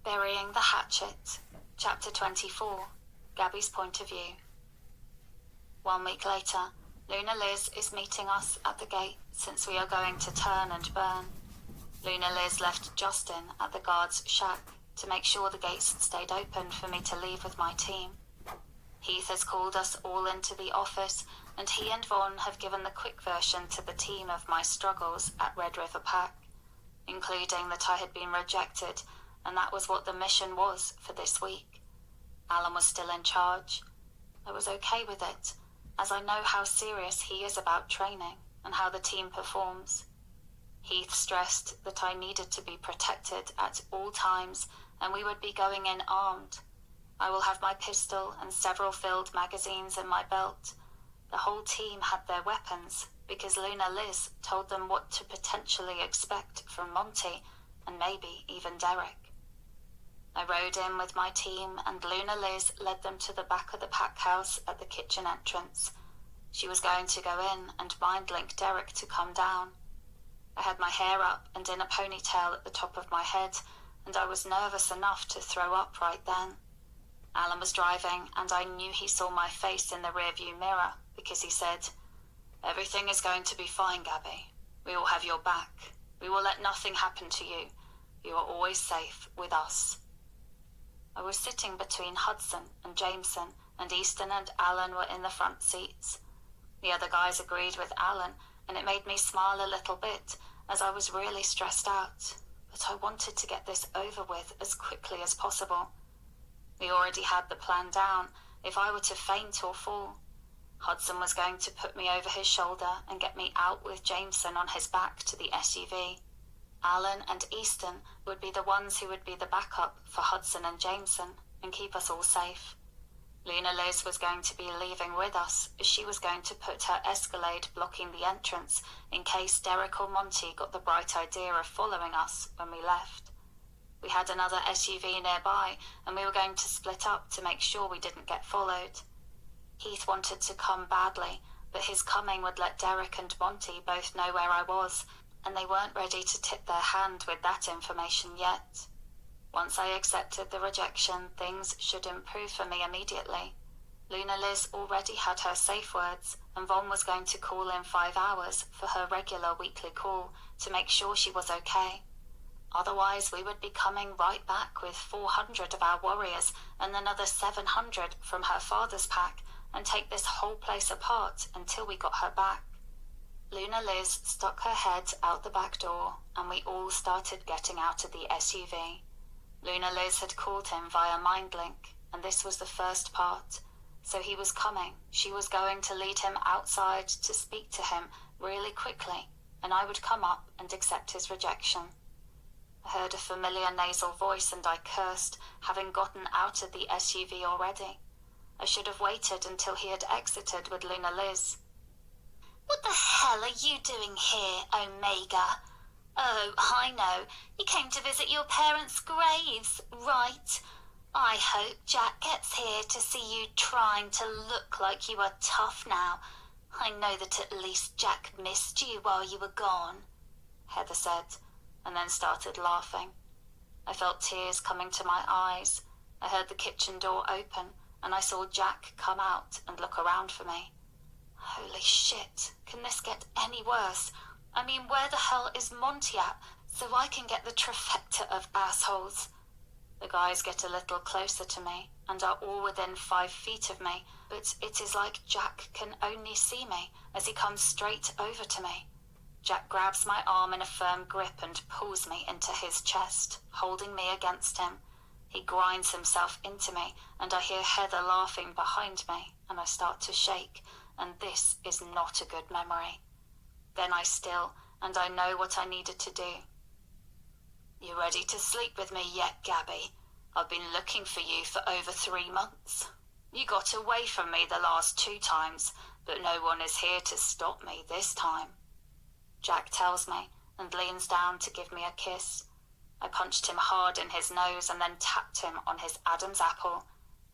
Burying the Hatchet, Chapter 24, Gabby's Point of View. 1 week later, Luna Liz is meeting us at the gate since we are going to turn and burn. Luna Liz left Justin at the guard's shack to make sure the gates stayed open for me to leave with my team. Heath has called us all into the office, and he and Vaughn have given the quick version to the team of my struggles at Red River Pack, including that I had been rejected, and that was what the mission was for this week. Alan was still in charge. I was okay with it, as I know how serious he is about training and how the team performs. Heath stressed that I needed to be protected at all times, and we would be going in armed. I will have my pistol and several filled magazines in my belt. The whole team had their weapons, because Luna Liz told them what to potentially expect from Monty, and maybe even Derek. I rode in with my team, and Luna Liz led them to the back of the pack house at the kitchen entrance. She was going to go in and mind-link Derek to come down. I had my hair up and in a ponytail at the top of my head, and I was nervous enough to throw up right then. Alan was driving, and I knew he saw my face in the rearview mirror, because he said, "Everything is going to be fine, Gabby. We will have your back. We will let nothing happen to you. You are always safe with us." I was sitting between Hudson and Jameson, and Easton and Alan were in the front seats. The other guys agreed with Alan, and it made me smile a little bit, as I was really stressed out. But I wanted to get this over with as quickly as possible. We already had the plan down, if I were to faint or fall. Hudson was going to put me over his shoulder and get me out with Jameson on his back to the SUV. Alan and Easton would be the ones who would be the backup for Hudson and Jameson and keep us all safe. Luna Liz was going to be leaving with us, as she was going to put her Escalade blocking the entrance in case Derek or Monty got the bright idea of following us when we left. We had another SUV nearby, and we were going to split up to make sure we didn't get followed. Heath wanted to come badly, but his coming would let Derek and Monty both know where I was, and they weren't ready to tip their hand with that information yet. Once I accepted the rejection, things should improve for me immediately. Luna Liz already had her safe words, and Vaughn was going to call in 5 hours for her regular weekly call to make sure she was okay. Otherwise, we would be coming right back with 400 of our warriors and another 700 from her father's pack, and take this whole place apart until we got her back. Luna Liz stuck her head out the back door, and we all started getting out of the SUV. Luna Liz had called him via MindLink, and this was the first part. So he was coming. She was going to lead him outside to speak to him really quickly, and I would come up and accept his rejection. I heard a familiar nasal voice, and I cursed, having gotten out of the SUV already. I should have waited until he had exited with Luna Liz. "What the hell are you doing here, Omega? Oh, I know. You came to visit your parents' graves, right? I hope Jack gets here to see you trying to look like you are tough now. I know that at least Jack missed you while you were gone," Heather said, and then started laughing. I felt tears coming to my eyes. I heard the kitchen door open, and I saw Jack come out and look around for me. Holy shit, can this get any worse? I mean, where the hell is Monty at, so I can get the trifecta of assholes? The guys get a little closer to me, and are all within 5 feet of me, but it is like Jack can only see me as he comes straight over to me. Jack grabs my arm in a firm grip and pulls me into his chest, holding me against him. He grinds himself into me, and I hear Heather laughing behind me, and I start to shake, and this is not a good memory. Then I still, and I know what I needed to do. "You ready to sleep with me yet, Gabby? I've been looking for you for over 3 months. You got away from me the last 2 times, but no one is here to stop me this time," Jack tells me, and leans down to give me a kiss. I punched him hard in his nose and then tapped him on his Adam's apple.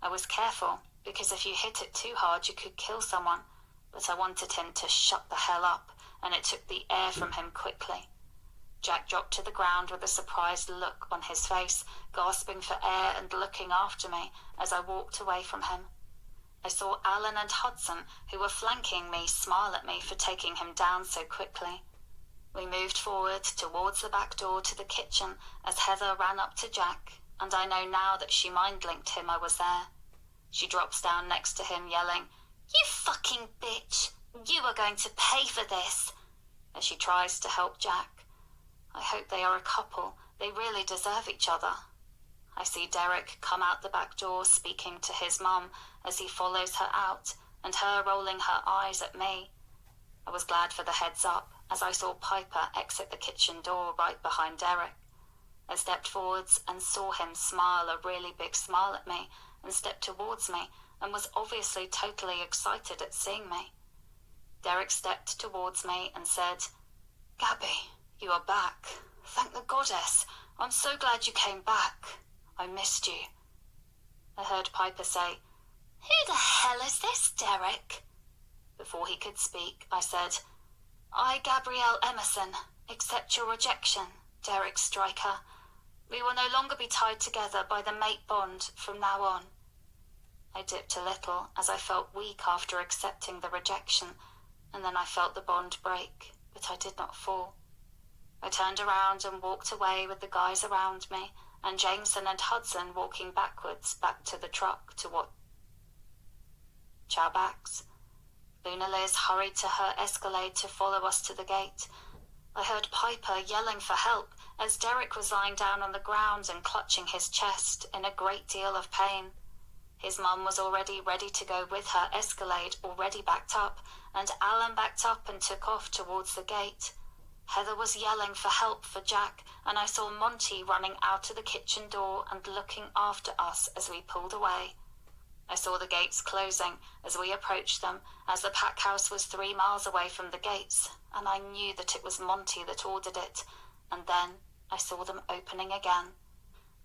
I was careful, because if you hit it too hard you could kill someone, but I wanted him to shut the hell up, and it took the air from him quickly. Jack dropped to the ground with a surprised look on his face, gasping for air and looking after me as I walked away from him. I saw Alan and Hudson, who were flanking me, smile at me for taking him down so quickly. We moved forward towards the back door to the kitchen as Heather ran up to Jack, and I know now that she mind-linked him I was there. She drops down next to him, yelling, "You fucking bitch! You are going to pay for this!" as she tries to help Jack. I hope they are a couple. They really deserve each other. I see Derek come out the back door speaking to his mum as he follows her out, and her rolling her eyes at me. I was glad for the heads up as I saw Piper exit the kitchen door right behind Derek. I stepped forwards and saw him smile a really big smile at me and step towards me and was obviously totally excited at seeing me. Derek stepped towards me and said, "Gabby, you are back. Thank the goddess. I'm so glad you came back. I missed you." I heard Piper say, "Who the hell is this, Derek?" Before he could speak, I said, "I, Gabrielle Emerson, accept your rejection, Derek Stryker. We will no longer be tied together by the mate bond from now on." I dipped a little as I felt weak after accepting the rejection, and then I felt the bond break, but I did not fall. I turned around and walked away with the guys around me, and Jameson and Hudson walking backwards back to the truck to watch our backs. Luna Liz hurried to her Escalade to follow us to the gate. I heard Piper yelling for help as Derek was lying down on the ground and clutching his chest in a great deal of pain. His mum was already ready to go with her Escalade already backed up, and Alan backed up and took off towards the gate. Heather was yelling for help for Jack, and I saw Monty running out of the kitchen door and looking after us as we pulled away. I saw the gates closing as we approached them, as the pack house was 3 miles away from the gates, and I knew that it was Monty that ordered it, and then I saw them opening again.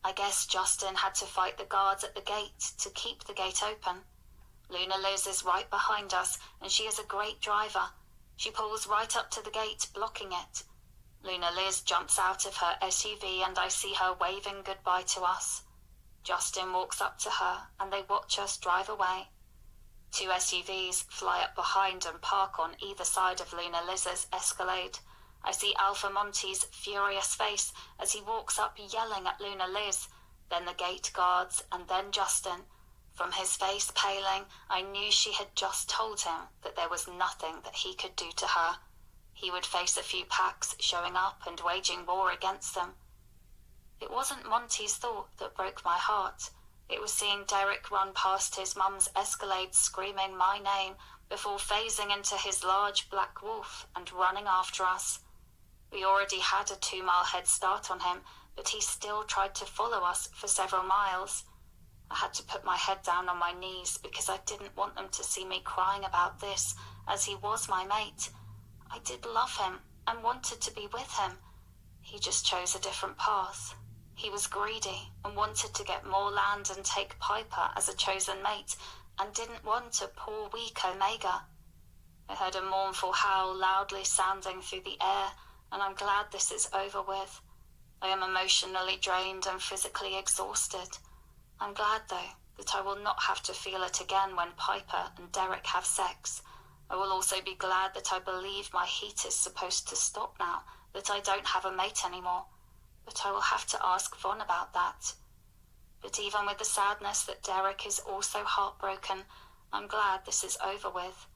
I guess Justin had to fight the guards at the gate to keep the gate open. Luna Liz is right behind us, and she is a great driver. She pulls right up to the gate, blocking it. Luna Liz jumps out of her SUV and I see her waving goodbye to us. Justin walks up to her and they watch us drive away. 2 SUVs fly up behind and park on either side of Luna Liz's Escalade. I see Alpha Monty's furious face as he walks up yelling at Luna Liz, then the gate guards and then Justin. From his face paling, I knew she had just told him that there was nothing that he could do to her. He would face a few packs showing up and waging war against them. It wasn't Monty's thought that broke my heart. It was seeing Derek run past his mum's Escalade screaming my name before phasing into his large black wolf and running after us. We already had a 2-mile head start on him, but he still tried to follow us for several miles. I had to put my head down on my knees because I didn't want them to see me crying about this, as he was my mate. I did love him and wanted to be with him. He just chose a different path. He was greedy and wanted to get more land and take Piper as a chosen mate, and didn't want a poor weak Omega. I heard a mournful howl loudly sounding through the air, and I'm glad this is over with. I am emotionally drained and physically exhausted. I'm glad, though, that I will not have to feel it again when Piper and Derek have sex. I will also be glad that I believe my heat is supposed to stop now, that I don't have a mate anymore. But I will have to ask Von about that. But even with the sadness that Derek is also heartbroken, I'm glad this is over with.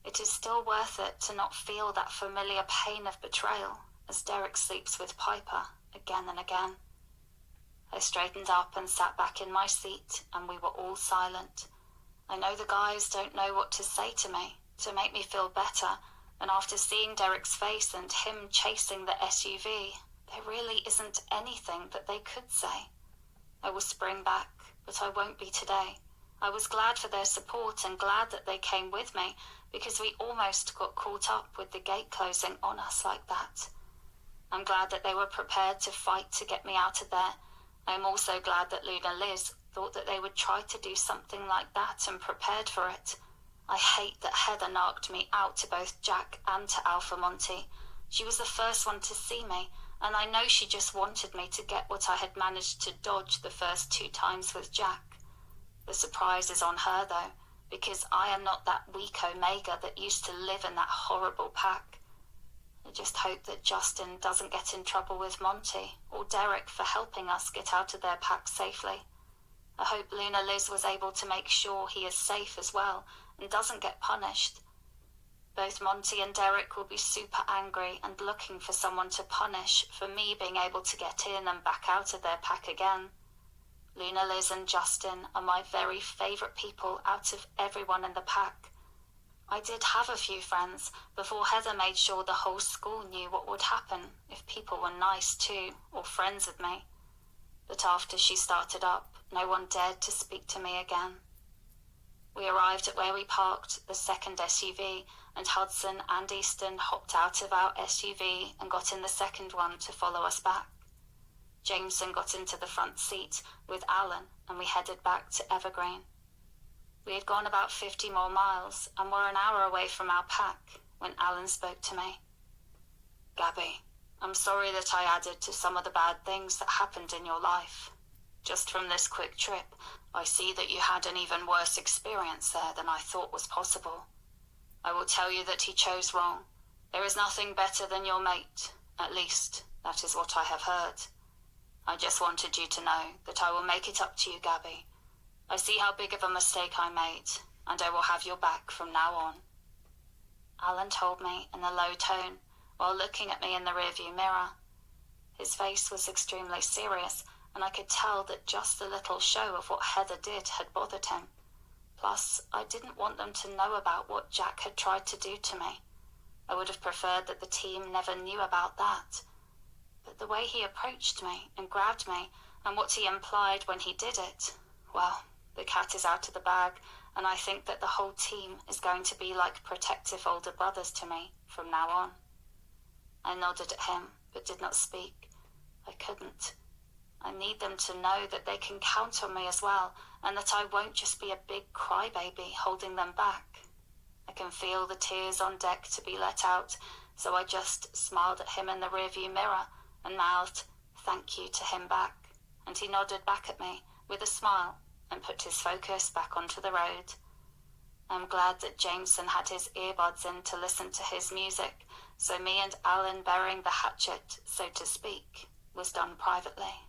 It is still worth it to not feel that familiar pain of betrayal as Derek sleeps with Piper again and again. I straightened up and sat back in my seat, and we were all silent. I know the guys don't know what to say to me to make me feel better, and after seeing Derek's face and him chasing the SUV, there really isn't anything that they could say. I will spring back, but I won't be today. I was glad for their support and glad that they came with me, because we almost got caught up with the gate closing on us like that. I'm glad that they were prepared to fight to get me out of there. I am also glad that Luna Liz thought that they would try to do something like that and prepared for it. I hate that Heather narked me out to both Jack and to Alpha Monty. She was the first one to see me, and I know she just wanted me to get what I had managed to dodge the first 2 times with Jack. The surprise is on her, though, because I am not that weak Omega that used to live in that horrible pack. I just hope that Justin doesn't get in trouble with Monty or Derek for helping us get out of their pack safely. I hope Luna Liz was able to make sure he is safe as well and doesn't get punished. Both Monty and Derek will be super angry and looking for someone to punish for me being able to get in and back out of their pack again. Luna Liz and Justin are my very favourite people out of everyone in the pack. I did have a few friends before Heather made sure the whole school knew what would happen if people were nice too or friends with me. But after she started up, no one dared to speak to me again. We arrived at where we parked the second SUV, and Hudson and Easton hopped out of our SUV and got in the second one to follow us back. Jameson got into the front seat with Alan, and we headed back to Evergreen. We had gone about 50 more miles and were an hour away from our pack when Alan spoke to me. "Gabby, I'm sorry that I added to some of the bad things that happened in your life. Just from this quick trip, I see that you had an even worse experience there than I thought was possible. I will tell you that he chose wrong. There is nothing better than your mate. At least, that is what I have heard. I just wanted you to know that I will make it up to you, Gabby. I see how big of a mistake I made, and I will have your back from now on." Alan told me in a low tone while looking at me in the rearview mirror. His face was extremely serious, and I could tell that just the little show of what Heather did had bothered him. Plus, I didn't want them to know about what Jack had tried to do to me. I would have preferred that the team never knew about that. But the way he approached me and grabbed me, and what he implied when he did it, well, the cat is out of the bag, and I think that the whole team is going to be like protective older brothers to me from now on. I nodded at him, but did not speak. I couldn't. I need them to know that they can count on me as well, and that I won't just be a big crybaby holding them back. I can feel the tears on deck to be let out, so I just smiled at him in the rearview mirror and mouthed thank you to him back, and he nodded back at me with a smile and put his focus back onto the road. I'm glad that Jameson had his earbuds in to listen to his music, so me and Alan burying the hatchet, so to speak, was done privately.